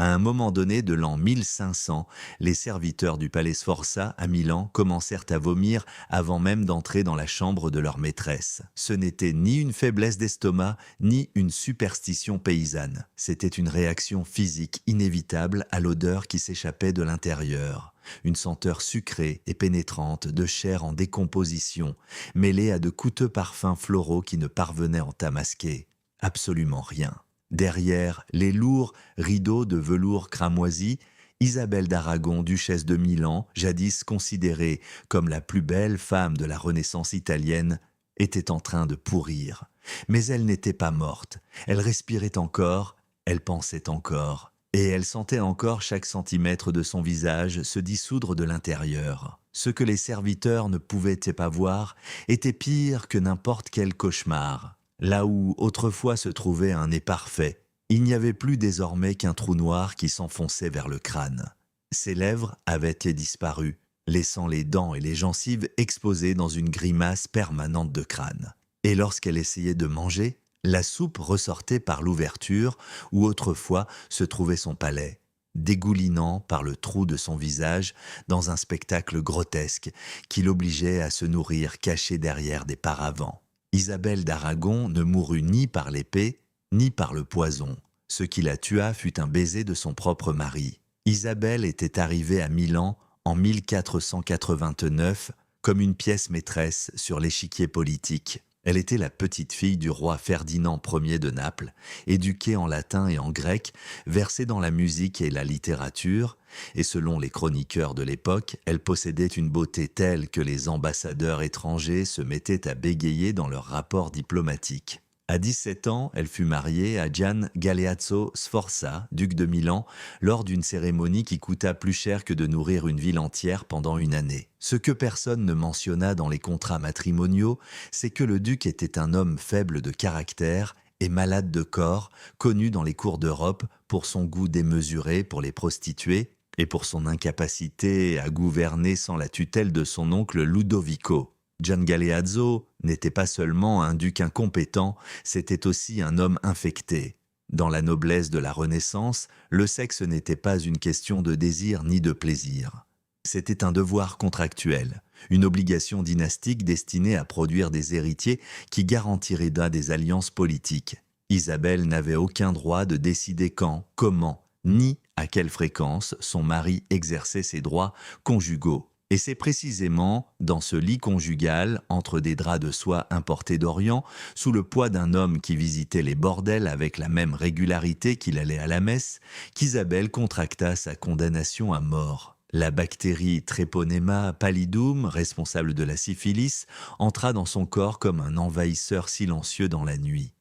À un moment donné de l'an 1500, les serviteurs du palais Sforza à Milan commencèrent à vomir avant même d'entrer dans la chambre de leur maîtresse. Ce n'était ni une faiblesse d'estomac, ni une superstition paysanne. C'était une réaction physique inévitable à l'odeur qui s'échappait de l'intérieur. Une senteur sucrée et pénétrante de chair en décomposition, mêlée à de coûteux parfums floraux qui ne parvenaient en tamasquer absolument rien. Derrière les lourds rideaux de velours cramoisi, Isabelle d'Aragon, duchesse de Milan, jadis considérée comme la plus belle femme de la Renaissance italienne, était en train de pourrir. Mais elle n'était pas morte. Elle respirait encore, elle pensait encore. Et elle sentait encore chaque centimètre de son visage se dissoudre de l'intérieur. Ce que les serviteurs ne pouvaient pas voir était pire que n'importe quel cauchemar. Là où autrefois se trouvait un nez parfait, il n'y avait plus désormais qu'un trou noir qui s'enfonçait vers le crâne. Ses lèvres avaient disparu, laissant les dents et les gencives exposées dans une grimace permanente de crâne. Et lorsqu'elle essayait de manger, la soupe ressortait par l'ouverture où autrefois se trouvait son palais, dégoulinant par le trou de son visage dans un spectacle grotesque qui l'obligeait à se nourrir caché derrière des paravents. Isabelle d'Aragon ne mourut ni par l'épée, ni par le poison. Ce qui la tua fut un baiser de son propre mari. Isabelle était arrivée à Milan en 1489 comme une pièce maîtresse sur l'échiquier politique. Elle était la petite-fille du roi Ferdinand Ier de Naples, éduquée en latin et en grec, versée dans la musique et la littérature, et selon les chroniqueurs de l'époque, elle possédait une beauté telle que les ambassadeurs étrangers se mettaient à bégayer dans leurs rapports diplomatiques. À 17 ans, elle fut mariée à Gian Galeazzo Sforza, duc de Milan, lors d'une cérémonie qui coûta plus cher que de nourrir une ville entière pendant une année. Ce que personne ne mentionna dans les contrats matrimoniaux, c'est que le duc était un homme faible de caractère et malade de corps, connu dans les cours d'Europe pour son goût démesuré pour les prostituées et pour son incapacité à gouverner sans la tutelle de son oncle Ludovico. Gian Galeazzo n'était pas seulement un duc incompétent, c'était aussi un homme infecté. Dans la noblesse de la Renaissance, le sexe n'était pas une question de désir ni de plaisir. C'était un devoir contractuel, une obligation dynastique destinée à produire des héritiers qui garantiraient des alliances politiques. Isabelle n'avait aucun droit de décider quand, comment, ni à quelle fréquence son mari exerçait ses droits conjugaux. Et c'est précisément dans ce lit conjugal, entre des draps de soie importés d'Orient, sous le poids d'un homme qui visitait les bordels avec la même régularité qu'il allait à la messe, qu'Isabelle contracta sa condamnation à mort. La bactérie Treponema pallidum, responsable de la syphilis, entra dans son corps comme un envahisseur silencieux dans la nuit.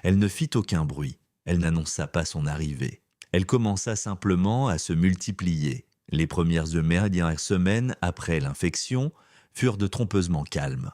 Elle ne fit aucun bruit, elle n'annonça pas son arrivée. Elle commença simplement à se multiplier. Les premières semaines après l'infection furent de trompeusement calmes.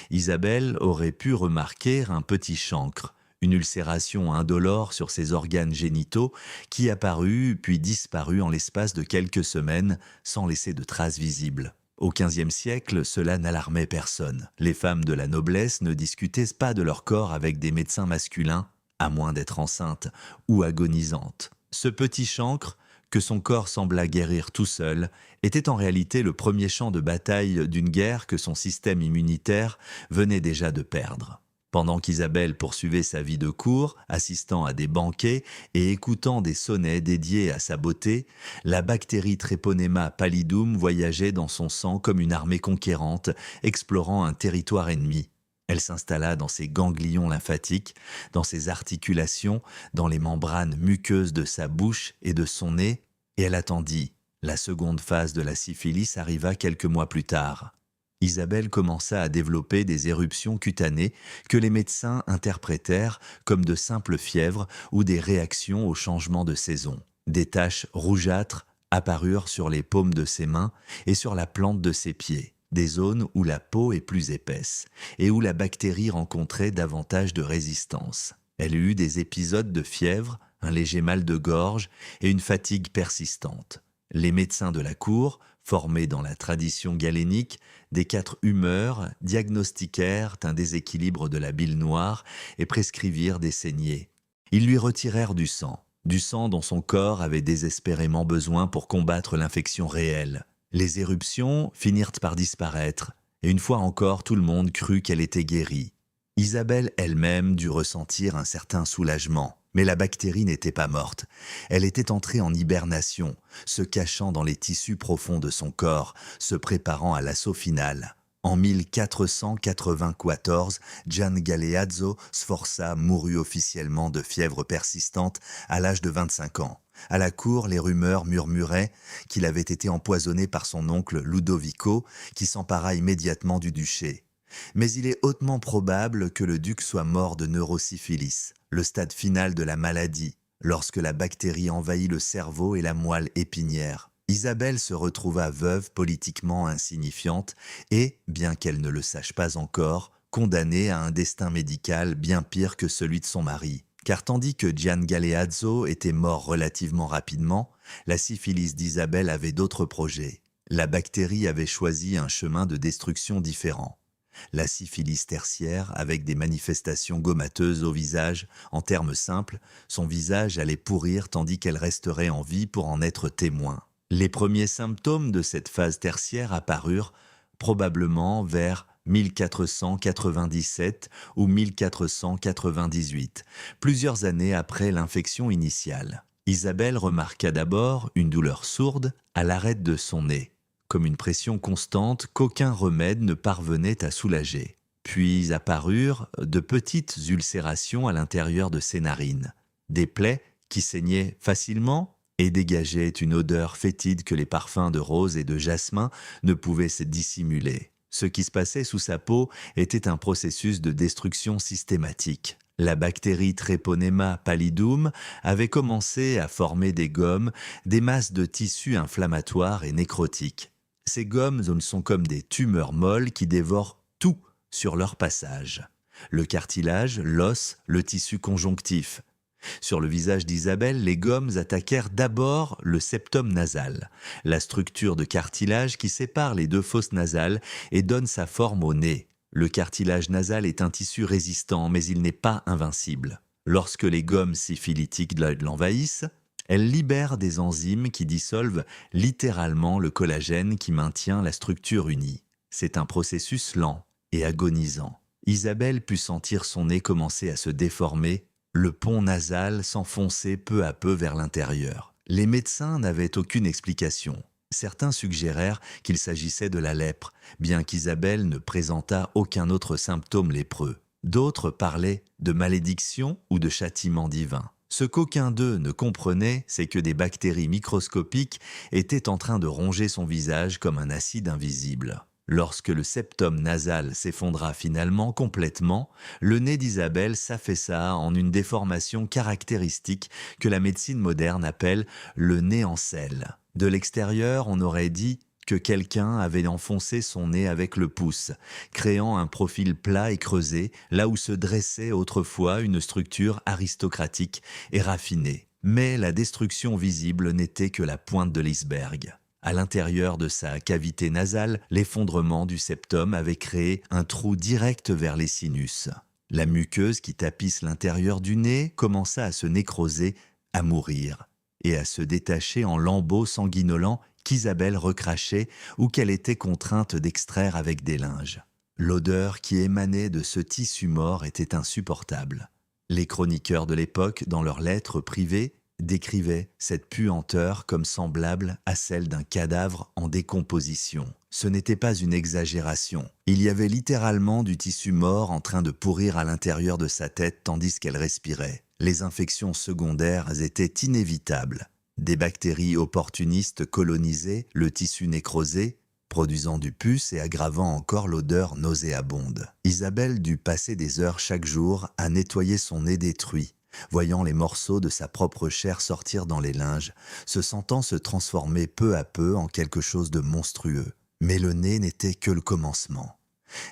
Isabelle aurait pu remarquer un petit chancre, une ulcération indolore sur ses organes génitaux qui apparut puis disparut en l'espace de quelques semaines sans laisser de traces visibles. Au XVe siècle, cela n'alarmait personne. Les femmes de la noblesse ne discutaient pas de leur corps avec des médecins masculins, à moins d'être enceintes ou agonisantes. Ce petit chancre, que son corps sembla guérir tout seul, était en réalité le premier champ de bataille d'une guerre que son système immunitaire venait déjà de perdre. Pendant qu'Isabelle poursuivait sa vie de cour, assistant à des banquets et écoutant des sonnets dédiés à sa beauté, la bactérie Treponema pallidum voyageait dans son sang comme une armée conquérante, explorant un territoire ennemi. Elle s'installa dans ses ganglions lymphatiques, dans ses articulations, dans les membranes muqueuses de sa bouche et de son nez, et elle attendit. La seconde phase de la syphilis arriva quelques mois plus tard. Isabelle commença à développer des éruptions cutanées que les médecins interprétèrent comme de simples fièvres ou des réactions au changement de saison. Des taches rougeâtres apparurent sur les paumes de ses mains et sur la plante de ses pieds. Des zones où la peau est plus épaisse et où la bactérie rencontrait davantage de résistance. Elle eut des épisodes de fièvre, un léger mal de gorge et une fatigue persistante. Les médecins de la cour, formés dans la tradition galénique, des 4 humeurs, diagnostiquèrent un déséquilibre de la bile noire et prescrivirent des saignées. Ils lui retirèrent du sang. du sang dont son corps avait désespérément besoin pour combattre l'infection réelle. Les éruptions finirent par disparaître, et une fois encore tout le monde crut qu'elle était guérie. Isabelle elle-même dut ressentir un certain soulagement. Mais la bactérie n'était pas morte. Elle était entrée en hibernation, se cachant dans les tissus profonds de son corps, se préparant à l'assaut final. En 1494, Gian Galeazzo Sforza mourut officiellement de fièvre persistante à l'âge de 25 ans. À la cour, les rumeurs murmuraient qu'il avait été empoisonné par son oncle Ludovico, qui s'empara immédiatement du duché. Mais il est hautement probable que le duc soit mort de neurosyphilis, le stade final de la maladie, lorsque la bactérie envahit le cerveau et la moelle épinière. Isabelle se retrouva veuve politiquement insignifiante et, bien qu'elle ne le sache pas encore, condamnée à un destin médical bien pire que celui de son mari. Car tandis que Gian Galeazzo était mort relativement rapidement, la syphilis d'Isabelle avait d'autres projets. La bactérie avait choisi un chemin de destruction différent. La syphilis tertiaire, avec des manifestations gommateuses au visage, en termes simples, son visage allait pourrir tandis qu'elle resterait en vie pour en être témoin. Les premiers symptômes de cette phase tertiaire apparurent probablement vers 1497 ou 1498, plusieurs années après l'infection initiale. Isabelle remarqua d'abord une douleur sourde à l'arête de son nez, comme une pression constante qu'aucun remède ne parvenait à soulager. Puis apparurent de petites ulcérations à l'intérieur de ses narines, des plaies qui saignaient facilement et dégageaient une odeur fétide que les parfums de rose et de jasmin ne pouvaient se dissimuler. Ce qui se passait sous sa peau était un processus de destruction systématique. La bactérie Treponema pallidum avait commencé à former des gommes, des masses de tissus inflammatoires et nécrotiques. Ces gommes sont comme des tumeurs molles qui dévorent tout sur leur passage. Le cartilage, l'os, le tissu conjonctif. Sur le visage d'Isabelle, les gommes attaquèrent d'abord le septum nasal, la structure de cartilage qui sépare les deux fosses nasales et donne sa forme au nez. Le cartilage nasal est un tissu résistant, mais il n'est pas invincible. Lorsque les gommes syphilitiques l'envahissent, elles libèrent des enzymes qui dissolvent littéralement le collagène qui maintient la structure unie. C'est un processus lent et agonisant. Isabelle put sentir son nez commencer à se déformer, le pont nasal s'enfoncer peu à peu vers l'intérieur. Les médecins n'avaient aucune explication. Certains suggérèrent qu'il s'agissait de la lèpre, bien qu'Isabelle ne présentât aucun autre symptôme lépreux. D'autres parlaient de malédiction ou de châtiment divin. Ce qu'aucun d'eux ne comprenait, c'est que des bactéries microscopiques étaient en train de ronger son visage comme un acide invisible. Lorsque le septum nasal s'effondra finalement complètement, le nez d'Isabelle s'affaissa en une déformation caractéristique que la médecine moderne appelle le nez en selle. De l'extérieur, on aurait dit que quelqu'un avait enfoncé son nez avec le pouce, créant un profil plat et creusé, là où se dressait autrefois une structure aristocratique et raffinée. Mais la destruction visible n'était que la pointe de l'iceberg. À l'intérieur de sa cavité nasale, l'effondrement du septum avait créé un trou direct vers les sinus. La muqueuse qui tapisse l'intérieur du nez commença à se nécroser, à mourir, et à se détacher en lambeaux sanguinolents qu'Isabelle recrachait ou qu'elle était contrainte d'extraire avec des linges. L'odeur qui émanait de ce tissu mort était insupportable. Les chroniqueurs de l'époque, dans leurs lettres privées, décrivaient cette puanteur comme semblable à celle d'un cadavre en décomposition. Ce n'était pas une exagération. Il y avait littéralement du tissu mort en train de pourrir à l'intérieur de sa tête tandis qu'elle respirait. Les infections secondaires étaient inévitables. Des bactéries opportunistes colonisaient le tissu nécrosé, produisant du pus et aggravant encore l'odeur nauséabonde. Isabelle dut passer des heures chaque jour à nettoyer son nez détruit, voyant les morceaux de sa propre chair sortir dans les linges, se sentant se transformer peu à peu en quelque chose de monstrueux. Mais le nez n'était que le commencement.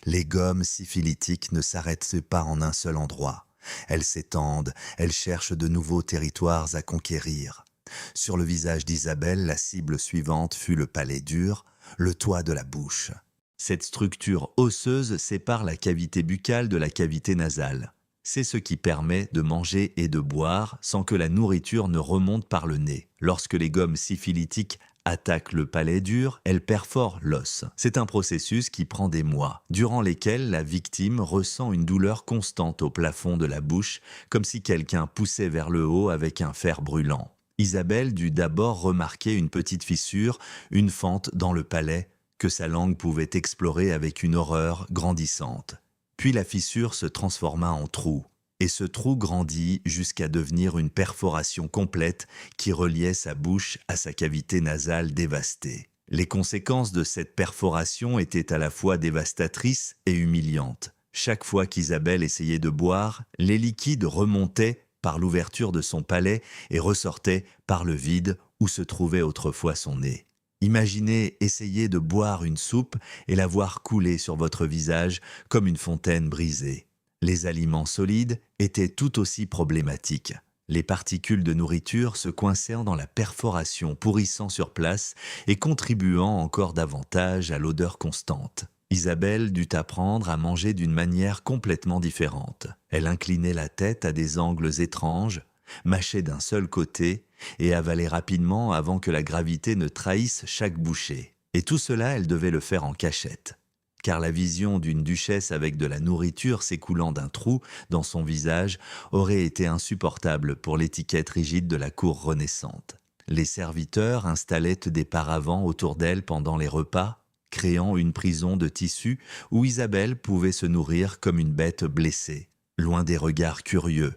Les gommes syphilitiques ne s'arrêtent pas en un seul endroit. Elles s'étendent, elles cherchent de nouveaux territoires à conquérir. Sur le visage d'Isabelle, la cible suivante fut le palais dur, le toit de la bouche. Cette structure osseuse sépare la cavité buccale de la cavité nasale. C'est ce qui permet de manger et de boire sans que la nourriture ne remonte par le nez. Lorsque les gommes syphilitiques attaquent le palais dur, elles perforent l'os. C'est un processus qui prend des mois, durant lesquels la victime ressent une douleur constante au plafond de la bouche, comme si quelqu'un poussait vers le haut avec un fer brûlant. Isabelle dut d'abord remarquer une petite fissure, une fente dans le palais, que sa langue pouvait explorer avec une horreur grandissante. Puis la fissure se transforma en trou, et ce trou grandit jusqu'à devenir une perforation complète qui reliait sa bouche à sa cavité nasale dévastée. Les conséquences de cette perforation étaient à la fois dévastatrices et humiliantes. Chaque fois qu'Isabelle essayait de boire, les liquides remontaient par l'ouverture de son palais et ressortaient par le vide où se trouvait autrefois son nez. Imaginez essayer de boire une soupe et la voir couler sur votre visage comme une fontaine brisée. Les aliments solides étaient tout aussi problématiques. Les particules de nourriture se coincèrent dans la perforation, pourrissant sur place et contribuant encore davantage à l'odeur constante. Isabelle dut apprendre à manger d'une manière complètement différente. Elle inclinait la tête à des angles étranges, mâchait d'un seul côté et avalait rapidement avant que la gravité ne trahisse chaque bouchée. Et tout cela, elle devait le faire en cachette. Car la vision d'une duchesse avec de la nourriture s'écoulant d'un trou dans son visage aurait été insupportable pour l'étiquette rigide de la cour renaissante. Les serviteurs installaient des paravents autour d'elle pendant les repas, créant une prison de tissu où Isabelle pouvait se nourrir comme une bête blessée, loin des regards curieux.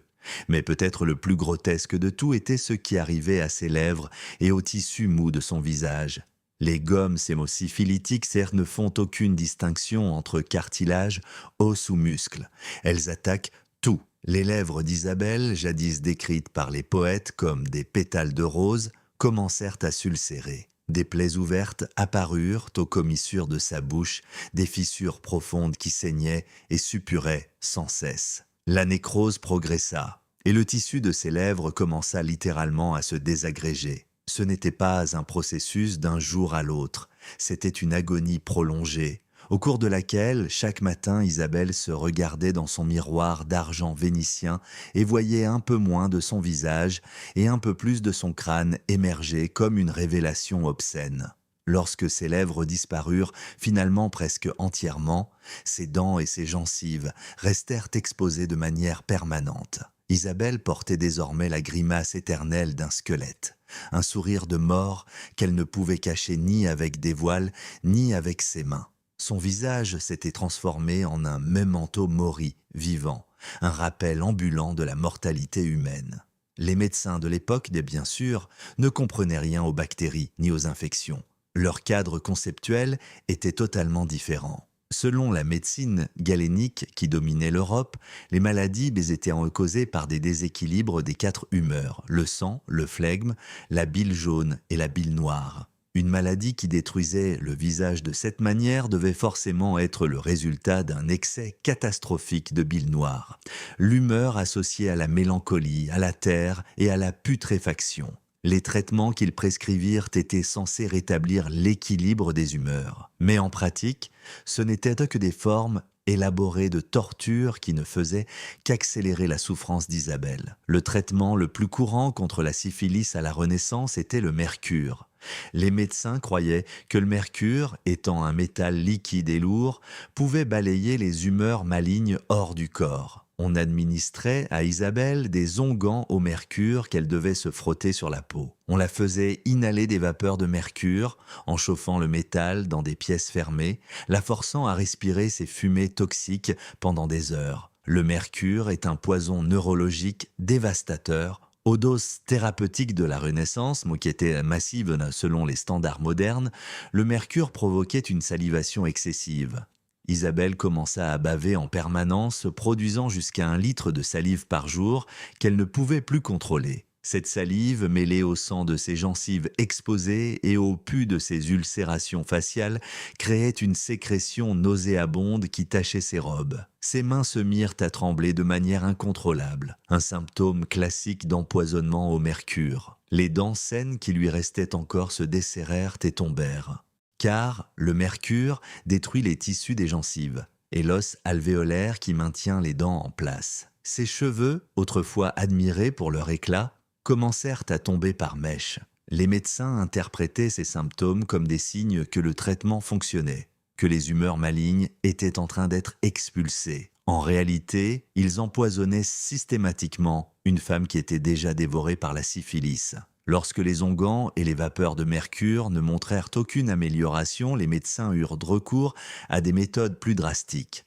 Mais peut-être le plus grotesque de tout était ce qui arrivait à ses lèvres et au tissu mou de son visage. Les gommes hémosyphilitiques, certes, ne font aucune distinction entre cartilage, os ou muscles. Elles attaquent tout. Les lèvres d'Isabelle, jadis décrites par les poètes comme des pétales de rose, commencèrent à s'ulcérer. Des plaies ouvertes apparurent aux commissures de sa bouche, des fissures profondes qui saignaient et suppuraient sans cesse. La nécrose progressa, et le tissu de ses lèvres commença littéralement à se désagréger. Ce n'était pas un processus d'un jour à l'autre, c'était une agonie prolongée, au cours de laquelle, chaque matin, Isabelle se regardait dans son miroir d'argent vénitien et voyait un peu moins de son visage et un peu plus de son crâne émerger comme une révélation obscène. Lorsque ses lèvres disparurent, finalement presque entièrement, ses dents et ses gencives restèrent exposées de manière permanente. Isabelle portait désormais la grimace éternelle d'un squelette, un sourire de mort qu'elle ne pouvait cacher ni avec des voiles, ni avec ses mains. Son visage s'était transformé en un memento mori vivant, un rappel ambulant de la mortalité humaine. Les médecins de l'époque, bien sûr, ne comprenaient rien aux bactéries ni aux infections. Leur cadre conceptuel était totalement différent. Selon la médecine galénique qui dominait l'Europe, les maladies étaient causées par des déséquilibres des 4 humeurs, le sang, le flegme, la bile jaune et la bile noire. Une maladie qui détruisait le visage de cette manière devait forcément être le résultat d'un excès catastrophique de bile noire. L'humeur associée à la mélancolie, à la terre et à la putréfaction. Les traitements qu'ils prescrivirent étaient censés rétablir l'équilibre des humeurs. Mais en pratique, ce n'étaient que des formes élaborées de torture qui ne faisaient qu'accélérer la souffrance d'Isabelle. Le traitement le plus courant contre la syphilis à la Renaissance était le mercure. Les médecins croyaient que le mercure, étant un métal liquide et lourd, pouvait balayer les humeurs malignes hors du corps. On administrait à Isabelle des onguents au mercure qu'elle devait se frotter sur la peau. On la faisait inhaler des vapeurs de mercure en chauffant le métal dans des pièces fermées, la forçant à respirer ces fumées toxiques pendant des heures. Le mercure est un poison neurologique dévastateur aux doses thérapeutiques de la Renaissance, qui était massive selon les standards modernes. Le mercure provoquait une salivation excessive. Isabelle commença à baver en permanence, produisant jusqu'à 1 litre de salive par jour qu'elle ne pouvait plus contrôler. Cette salive, mêlée au sang de ses gencives exposées et au pus de ses ulcérations faciales, créait une sécrétion nauséabonde qui tachait ses robes. Ses mains se mirent à trembler de manière incontrôlable, un symptôme classique d'empoisonnement au mercure. Les dents saines qui lui restaient encore se desserrèrent et tombèrent. Car le mercure détruit les tissus des gencives et l'os alvéolaire qui maintient les dents en place. Ses cheveux, autrefois admirés pour leur éclat, commencèrent à tomber par mèches. Les médecins interprétaient ces symptômes comme des signes que le traitement fonctionnait, que les humeurs malignes étaient en train d'être expulsées. En réalité, ils empoisonnaient systématiquement une femme qui était déjà dévorée par la syphilis. Lorsque les onguents et les vapeurs de mercure ne montrèrent aucune amélioration, les médecins eurent recours à des méthodes plus drastiques.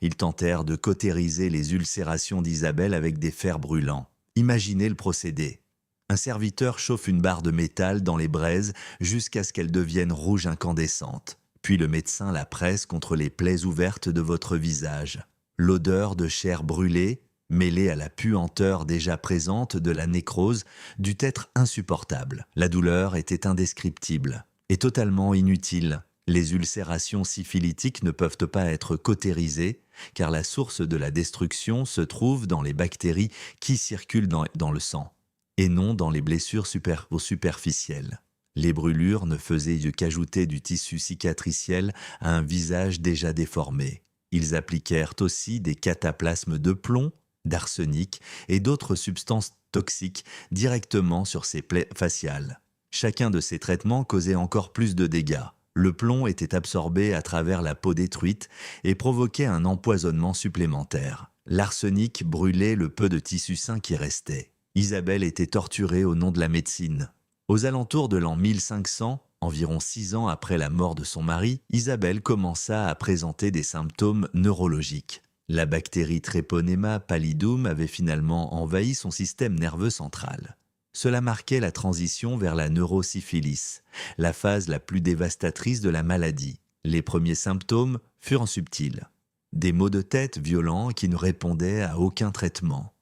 Ils tentèrent de cautériser les ulcérations d'Isabelle avec des fers brûlants. Imaginez le procédé. Un serviteur chauffe une barre de métal dans les braises jusqu'à ce qu'elle devienne rouge incandescente. Puis le médecin la presse contre les plaies ouvertes de votre visage. L'odeur de chair brûlée, mêlée à la puanteur déjà présente de la nécrose, dut être insupportable. La douleur était indescriptible et totalement inutile. Les ulcérations syphilitiques ne peuvent pas être cautérisées, car la source de la destruction se trouve dans les bactéries qui circulent dans le sang, et non dans les blessures superficielles. Les brûlures ne faisaient qu'ajouter du tissu cicatriciel à un visage déjà déformé. Ils appliquèrent aussi des cataplasmes de plomb, d'arsenic et d'autres substances toxiques directement sur ses plaies faciales. Chacun de ces traitements causait encore plus de dégâts. Le plomb était absorbé à travers la peau détruite et provoquait un empoisonnement supplémentaire. L'arsenic brûlait le peu de tissu sain qui restait. Isabelle était torturée au nom de la médecine. Aux alentours de l'an 1500, environ 6 ans après la mort de son mari, Isabelle commença à présenter des symptômes neurologiques. La bactérie Treponema pallidum avait finalement envahi son système nerveux central. Cela marquait la transition vers la neurosyphilis, la phase la plus dévastatrice de la maladie. Les premiers symptômes furent subtils. Des maux de tête violents qui ne répondaient à aucun traitement.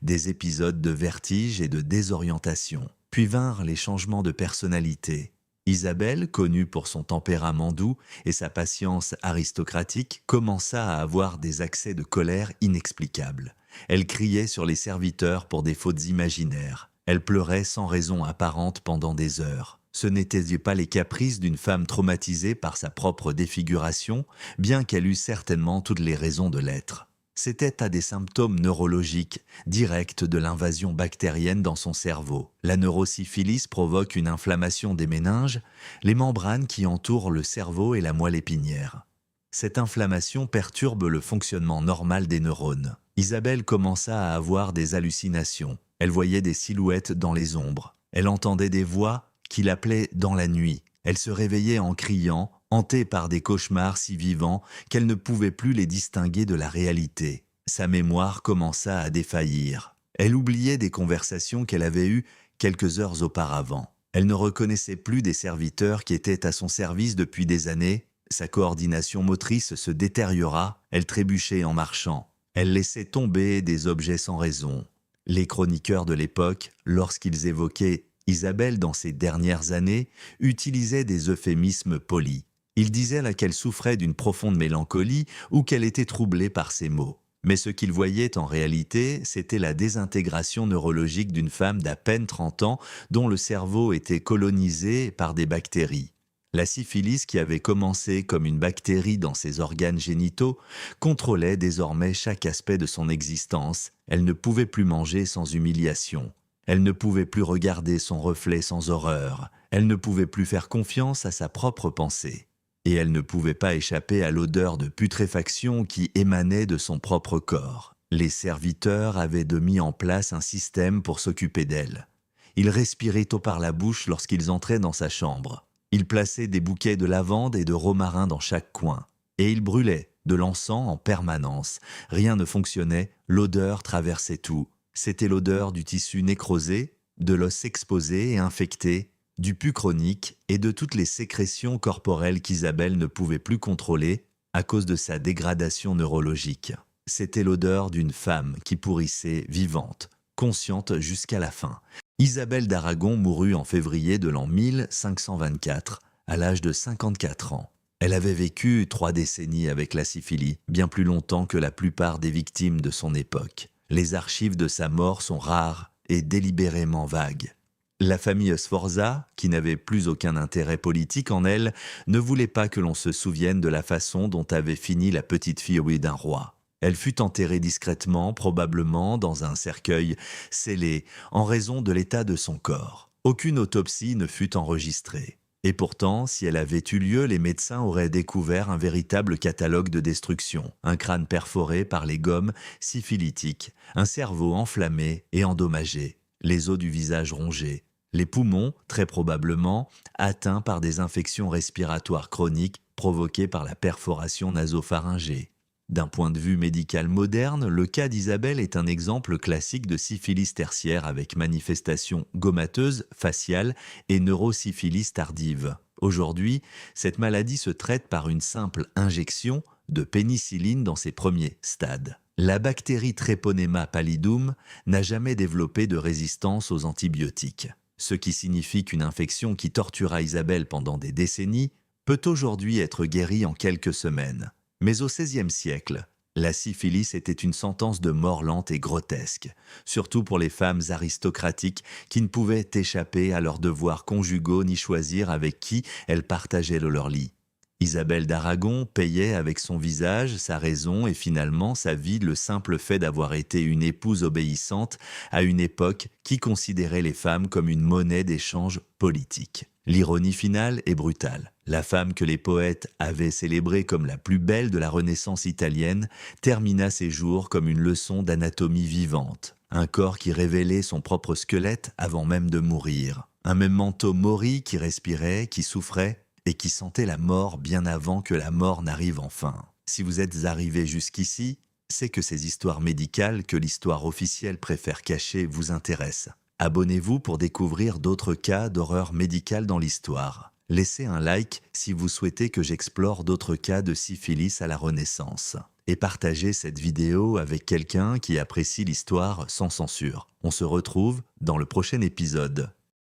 Des épisodes de vertige et de désorientation. Puis vinrent les changements de personnalité. Isabelle, connue pour son tempérament doux et sa patience aristocratique, commença à avoir des accès de colère inexplicables. Elle criait sur les serviteurs pour des fautes imaginaires. Elle pleurait sans raison apparente pendant des heures. Ce n'étaient pas les caprices d'une femme traumatisée par sa propre défiguration, bien qu'elle eût certainement toutes les raisons de l'être. C'était à des symptômes neurologiques, directs de l'invasion bactérienne dans son cerveau. La neurosyphilis provoque une inflammation des méninges, les membranes qui entourent le cerveau et la moelle épinière. Cette inflammation perturbe le fonctionnement normal des neurones. Isabelle commença à avoir des hallucinations. Elle voyait des silhouettes dans les ombres. Elle entendait des voix qui l'appelaient dans la nuit. Elle se réveillait en criant, hantée par des cauchemars si vivants qu'elle ne pouvait plus les distinguer de la réalité. Sa mémoire commença à défaillir. Elle oubliait des conversations qu'elle avait eues quelques heures auparavant. Elle ne reconnaissait plus des serviteurs qui étaient à son service depuis des années. Sa coordination motrice se détériora. Elle trébuchait en marchant. Elle laissait tomber des objets sans raison. Les chroniqueurs de l'époque, lorsqu'ils évoquaient Isabelle dans ses dernières années, utilisaient des euphémismes polis. Ils disaient qu'elle souffrait d'une profonde mélancolie ou qu'elle était troublée par ses maux. Mais ce qu'ils voyaient en réalité, c'était la désintégration neurologique d'une femme d'à peine 30 ans dont le cerveau était colonisé par des bactéries. La syphilis, qui avait commencé comme une bactérie dans ses organes génitaux, contrôlait désormais chaque aspect de son existence. Elle ne pouvait plus manger sans humiliation. Elle ne pouvait plus regarder son reflet sans horreur. Elle ne pouvait plus faire confiance à sa propre pensée. Et elle ne pouvait pas échapper à l'odeur de putréfaction qui émanait de son propre corps. Les serviteurs avaient mis en place un système pour s'occuper d'elle. Ils respiraient tôt par la bouche lorsqu'ils entraient dans sa chambre. Ils plaçaient des bouquets de lavande et de romarin dans chaque coin. Et ils brûlaient de l'encens en permanence. Rien ne fonctionnait, l'odeur traversait tout. C'était l'odeur du tissu nécrosé, de l'os exposé et infecté, du pus chronique et de toutes les sécrétions corporelles qu'Isabelle ne pouvait plus contrôler à cause de sa dégradation neurologique. C'était l'odeur d'une femme qui pourrissait vivante, consciente jusqu'à la fin. Isabelle d'Aragon mourut en février de l'an 1524, à l'âge de 54 ans. Elle avait vécu 3 décennies avec la syphilis, bien plus longtemps que la plupart des victimes de son époque. Les archives de sa mort sont rares et délibérément vagues. La famille Sforza, qui n'avait plus aucun intérêt politique en elle, ne voulait pas que l'on se souvienne de la façon dont avait fini la petite fille d'un roi. Elle fut enterrée discrètement, probablement dans un cercueil scellé, en raison de l'état de son corps. Aucune autopsie ne fut enregistrée. Et pourtant, si elle avait eu lieu, les médecins auraient découvert un véritable catalogue de destruction. Un crâne perforé par les gommes syphilitiques, un cerveau enflammé et endommagé, les os du visage rongés, les poumons, très probablement, atteints par des infections respiratoires chroniques provoquées par la perforation nasopharyngée. D'un point de vue médical moderne, le cas d'Isabelle est un exemple classique de syphilis tertiaire avec manifestations gommateuses, faciales et neurosyphilis tardive. Aujourd'hui, cette maladie se traite par une simple injection de pénicilline dans ses premiers stades. La bactérie Treponema pallidum n'a jamais développé de résistance aux antibiotiques, ce qui signifie qu'une infection qui tortura Isabelle pendant des décennies peut aujourd'hui être guérie en quelques semaines. Mais au XVIe siècle, la syphilis était une sentence de mort lente et grotesque, surtout pour les femmes aristocratiques qui ne pouvaient échapper à leurs devoirs conjugaux ni choisir avec qui elles partageaient leur lit. Isabelle d'Aragon payait avec son visage, sa raison et finalement sa vie le simple fait d'avoir été une épouse obéissante à une époque qui considérait les femmes comme une monnaie d'échange politique. L'ironie finale est brutale. La femme que les poètes avaient célébrée comme la plus belle de la Renaissance italienne termina ses jours comme une leçon d'anatomie vivante. Un corps qui révélait son propre squelette avant même de mourir. Un memento mori qui respirait, qui souffrait et qui sentait la mort bien avant que la mort n'arrive enfin. Si vous êtes arrivé jusqu'ici, c'est que ces histoires médicales que l'histoire officielle préfère cacher vous intéressent. Abonnez-vous pour découvrir d'autres cas d'horreur médicale dans l'histoire. Laissez un like si vous souhaitez que j'explore d'autres cas de syphilis à la Renaissance. Et partagez cette vidéo avec quelqu'un qui apprécie l'histoire sans censure. On se retrouve dans le prochain épisode.